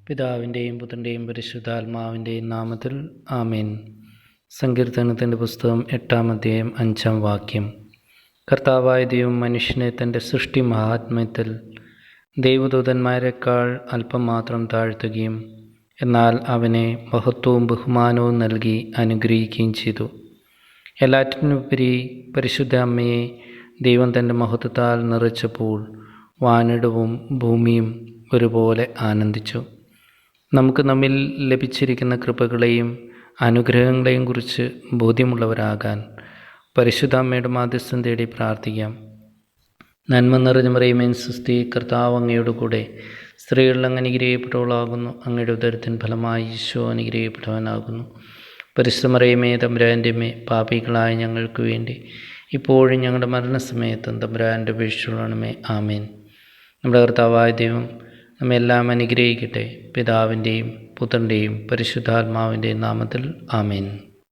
പിതാവിൻ്റെയും പുത്രൻ്റെയും പരിശുദ്ധാത്മാവിൻ്റെയും നാമത്തിൽ ആമേൻ. സങ്കീർത്തനത്തിൻ്റെ പുസ്തകം 8-ാം അധ്യായം 5-ാം വാക്യം. കർത്താവായ ദൈവം മനുഷ്യനെ തൻ്റെ സൃഷ്ടി മഹാത്മ്യത്തിൽ ദൈവദൂതന്മാരെക്കാൾ അല്പം മാത്രം താഴ്ത്തുകയും എന്നാൽ അവനെ മഹത്വവും ബഹുമാനവും നൽകി അനുഗ്രഹിക്കുകയും ചെയ്തു. എല്ലാറ്റിനുപരി പരിശുദ്ധ അമ്മയെ ദൈവം തൻ്റെ മഹത്വത്താൽ നിറച്ചപ്പോൾ വാനിടവും ഭൂമിയും ഒരുപോലെ ആനന്ദിച്ചു. നമുക്ക് നമ്മിൽ ലഭിച്ചിരിക്കുന്ന കൃപകളെയും അനുഗ്രഹങ്ങളെയും കുറിച്ച് ബോധ്യമുള്ളവരാകാൻ പരിശുദ്ധ അമ്മയുടെ മാധ്യസ്ഥം തേടി പ്രാർത്ഥിക്കാം. നന്മ നിറഞ്ഞ മറിയമേ സ്വസ്തി, കർത്താവ് അങ്ങയോട് കൂടെ സ്ത്രീകളിൽ അങ്ങ് അനുഗ്രഹിക്കപ്പെട്ടവളാകുന്നു. അങ്ങയുടെ ഉദരത്തിൻ ഫലമായി ഈശോ അനുഗ്രഹിക്കപ്പെട്ടവനാകുന്നു. പരിശുദ്ധ മറിയമേ തമ്പുരാൻ്റെ അമ്മേ, പാപികളായ ഞങ്ങൾക്ക് വേണ്ടി ഇപ്പോഴും ഞങ്ങളുടെ മരണസമയത്തും തമ്പുരാൻ്റെ അപേക്ഷിച്ചുകൊള്ളണമേ. ആമേൻ. നമ്മുടെ കർത്താവായ ദൈവം നമ്മെല്ലാം അനുഗ്രഹിക്കട്ടെ. പിതാവിൻ്റെയും പുത്രൻ്റെയും പരിശുദ്ധാത്മാവിൻ്റെയും നാമത്തിൽ ആമേൻ.